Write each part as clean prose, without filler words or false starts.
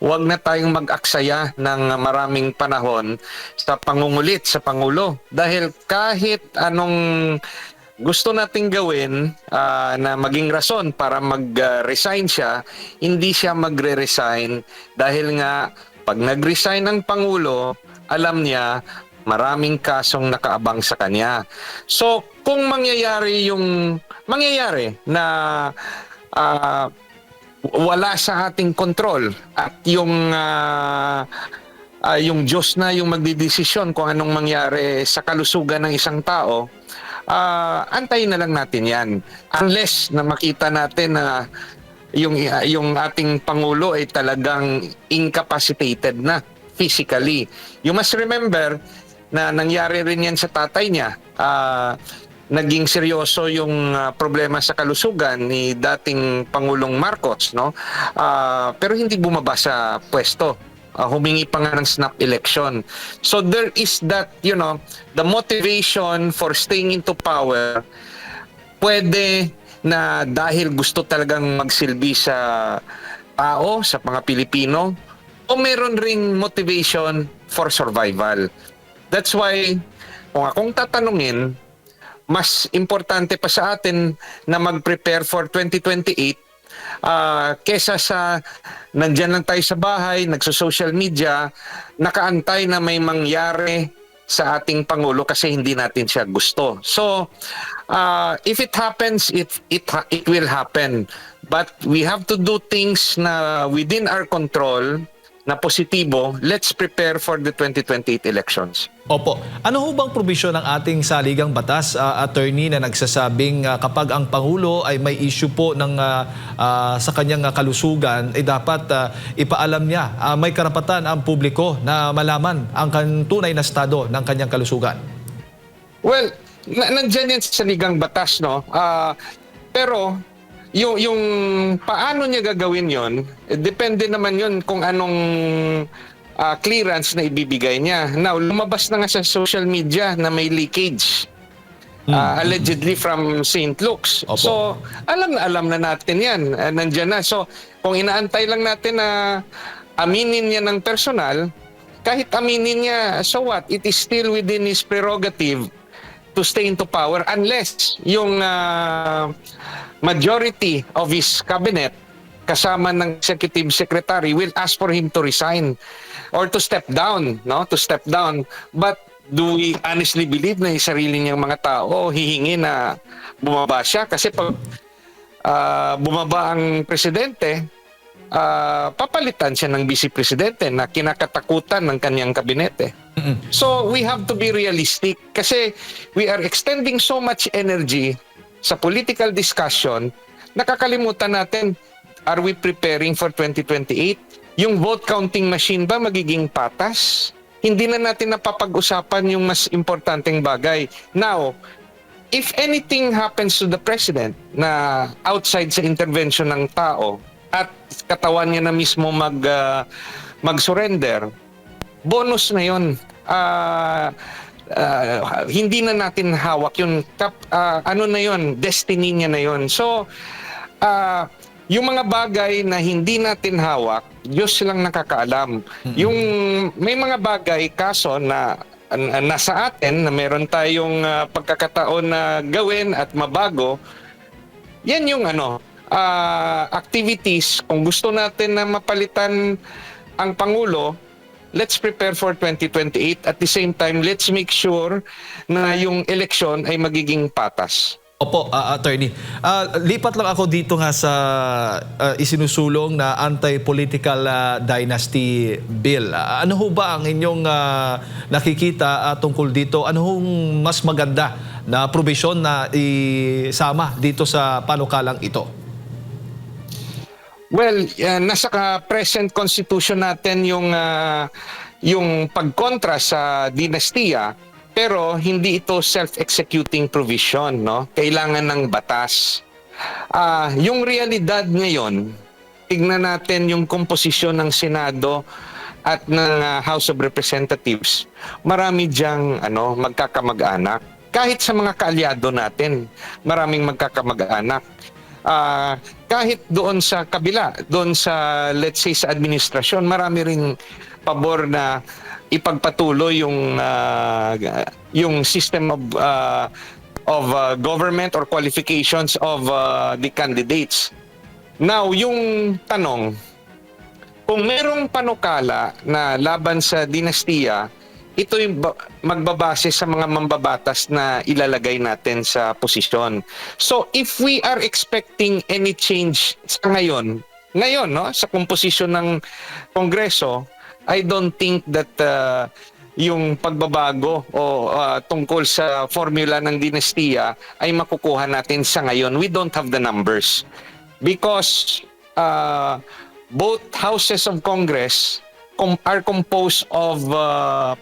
huwag na tayong mag-aksaya ng maraming panahon sa pangungulit sa Pangulo. Dahil kahit anong gusto nating gawin na maging rason para mag-resign siya, hindi siya magre-resign dahil nga pag nag-resign ang Pangulo, alam niya maraming kasong nakaabang sa kanya. So, kung mangyayari na wala sa ating kontrol at yung Diyos na yung magdidesisyon kung anong mangyari sa kalusugan ng isang tao, antayin na lang natin yan. Unless na makita natin na yung ating Pangulo ay talagang incapacitated na physically. You must remember na nangyari rin yan sa tatay niya. Naging seryoso yung problema sa kalusugan ni dating Pangulong Marcos, no? Pero hindi bumaba sa pwesto. Humingi pa nga ng snap election. So there is that, the motivation for staying into power, pwede na dahil gusto talagang magsilbi sa tao, sa mga Pilipino, o meron ring motivation for survival. That's why, kung akong tatanungin, mas importante pa sa atin na mag-prepare for 2028 kesa sa nandyan lang tayo sa bahay, nagso-social media, nakaantay na may mangyari sa ating Pangulo kasi hindi natin siya gusto. So, if it happens, it will happen. But we have to do things na within our control, na positibo. Let's prepare for the 2028 elections. Opo. Ano ho bang probisyon ng ating saligang batas, attorney, na nagsasabing kapag ang Pangulo ay may issue po sa kanyang kalusugan, ay dapat ipaalam niya, may karapatan ang publiko na malaman ang tunay na estado ng kanyang kalusugan? Well, nandyan yan sa saligang batas, no? Pero yung paano niya gagawin yon, depende naman yon kung anong clearance na ibibigay niya. Now, lumabas na nga sa social media na may leakage allegedly from St. Luke's. Opo. So, alam na natin yan. Nandyan na. So, kung inaantay lang natin na aminin niya ng personal, kahit aminin niya, so what? It is still within his prerogative to stay into power unless yung majority of his cabinet kasama ng executive secretary will ask for him to resign or to step down, no? To step down. But do we honestly believe na yung sarili niyang mga tao hihingi na bumaba siya? Kasi pag bumaba ang presidente, papalitan siya ng vice presidente na kinakatakutan ng kanyang kabinete. So we have to be realistic kasi we are extending so much energy sa political discussion, nakakalimutan natin, are we preparing for 2028? Yung vote counting machine ba magiging patas? Hindi na natin napapag-usapan yung mas importanteng bagay. Now, if anything happens to the president na outside sa intervention ng tao at katawan niya na mismo mag-surrender, bonus na yun. Hindi na natin hawak yun. Ano na yun? Destiny niya na yun. So, yung mga bagay na hindi natin hawak, Diyos lang nakakaalam. Yung may mga bagay, kaso na nasa atin, na meron tayong pagkakataon na gawin at mabago, yan yung activities. Kung gusto natin na mapalitan ang Pangulo, let's prepare for 2028. At the same time, let's make sure na yung eleksyon ay magiging patas. Opo, attorney. Lipat lang ako dito nga sa isinusulong na anti-political dynasty bill. Ano ho ba ang inyong nakikita tungkol dito? Ano hong mas maganda na provision na isama dito sa panukalang ito? Well, nasa present constitution natin yung pagkontra sa dinastiya, pero hindi ito self-executing provision, no? Kailangan ng batas. Yung realidad ngayon, tignan natin yung komposisyon ng Senado at ng House of Representatives. Marami diyang magkakamag-anak. Kahit sa mga kaalyado natin, maraming magkakamag-anak. Kahit doon sa kabila, doon sa let's say sa administrasyon, marami ring pabor na ipagpatuloy yung system of government or qualifications of the candidates. Now, yung tanong, kung merong panukala na laban sa dinastiya, ito'y magbabase sa mga mambabatas na ilalagay natin sa posisyon. So if we are expecting any change sa ngayon no, sa komposisyon ng Kongreso, I don't think that yung pagbabago o tungkol sa formula ng dinastiya ay makukuha natin sa ngayon. We don't have the numbers because both houses of Congress are composed of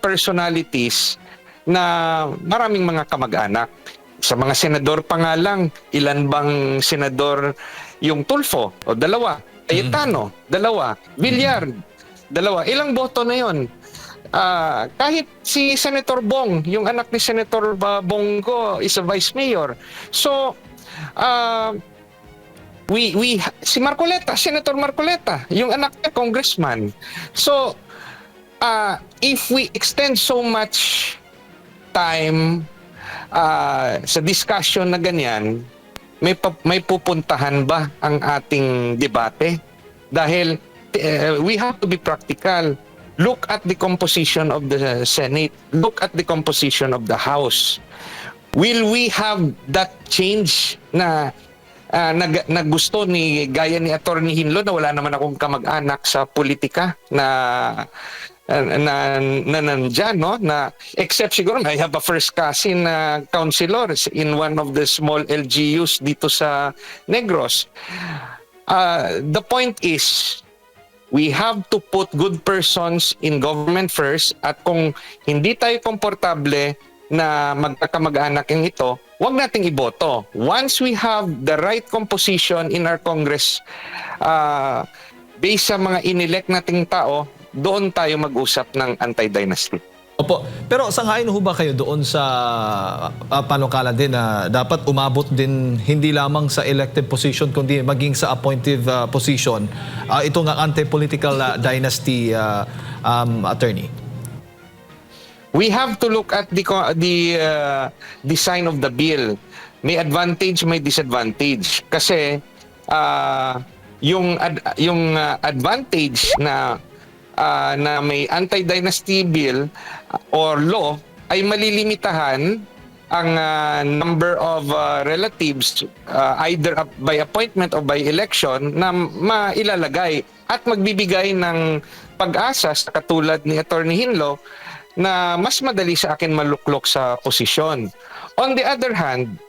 personalities na maraming mga kamag-anak. Sa mga senador pa nga lang, ilan bang senador yung Tulfo? O dalawa. Cayetano, dalawa. Villar, dalawa. Ilang boto na yon? Kahit si Senator Bong, yung anak ni Senator Bongo is a vice mayor. So, si Marcoleta, Senator Marcoleta, yung anak niya congressman. So, if we extend so much time sa discussion na ganyan, may pupuntahan ba ang ating debate? Dahil we have to be practical. Look at the composition of the Senate. Look at the composition of the House. Will we have that change na gusto ni gaya ni Attorney Hinlo na wala naman akong kamag-anak sa politika na nandyan, no? Na except siguro I have a first cousin na councilor in one of the small LGUs dito sa Negros. The point is we have to put good persons in government first, at kung hindi tayo komportable na magkakamag-anak yung ito, huwag nating iboto. Once we have the right composition in our Congress, based sa mga inelect nating tao, doon tayo mag-usap ng anti-dynasty. Opo. Pero sangayon ho ba kayo doon sa panukala din na dapat umabot din hindi lamang sa elected position kundi maging sa appointive position ito nga anti-political dynasty, attorney? We have to look at the design of the bill. May advantage, may disadvantage. Kasi yung advantage na may anti-dynasty bill or law ay malilimitahan ang number of relatives either by appointment or by election na mailalagay at magbibigay ng pag-asa sa katulad ni Attorney Hinlo na mas madali sa akin maluklok sa posisyon. On the other hand,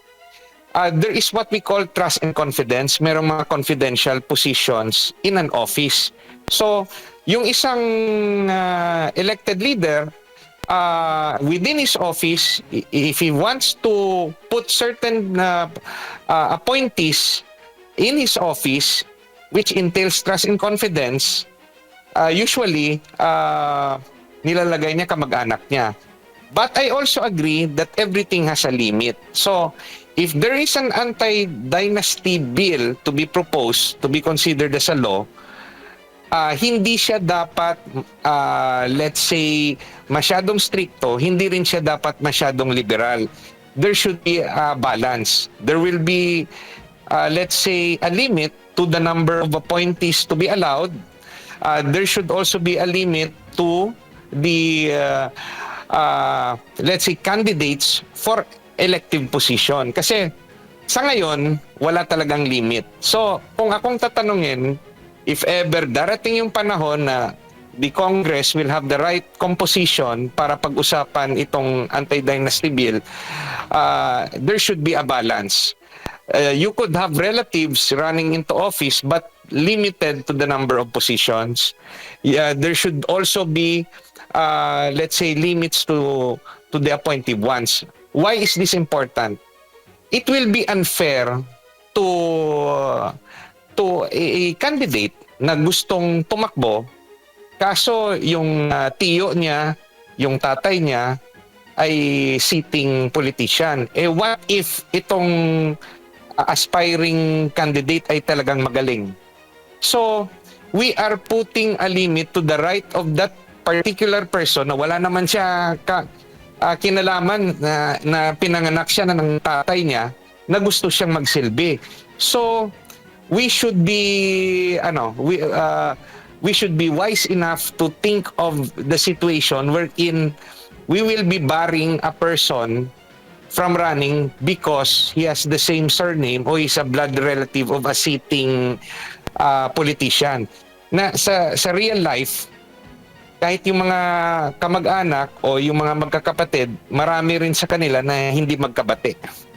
there is what we call trust and confidence. Merong mga confidential positions in an office. So, yung isang elected leader, within his office, if he wants to put certain appointees in his office, which entails trust and confidence, usually, nilalagay niya kamag-anak niya. But I also agree that everything has a limit. So, if there is an anti-dynasty bill to be proposed, to be considered as a law, hindi siya dapat, let's say, masyadong stricto, hindi rin siya dapat masyadong liberal. There should be a balance. There will be, let's say, a limit to the number of appointees to be allowed. There should also be a limit to the let's say candidates for elective position, kasi sa ngayon wala talagang limit. So kung akong tatanungin, if ever darating yung panahon na the Congress will have the right composition para pag-usapan itong anti-dynasty bill, there should be a balance. You could have relatives running into office but limited to the number of positions. There should also be let's say limits to the appointed ones. Why is this important? It will be unfair to a candidate na gustong tumakbo, kaso yung tiyo niya, yung tatay niya ay sitting politician. What if itong aspiring candidate ay talagang magaling. So, we are putting a limit to the right of that particular person na wala naman siya kinalaman na pinanganak siya na ng tatay niya na gusto siyang magsilbi. So, we should be we should be wise enough to think of the situation wherein we will be barring a person from running because he has the same surname or is a blood relative of a sitting politician. Na sa real life, kahit yung mga kamag-anak o yung mga magkakapatid, marami rin sa kanila na hindi magkabate.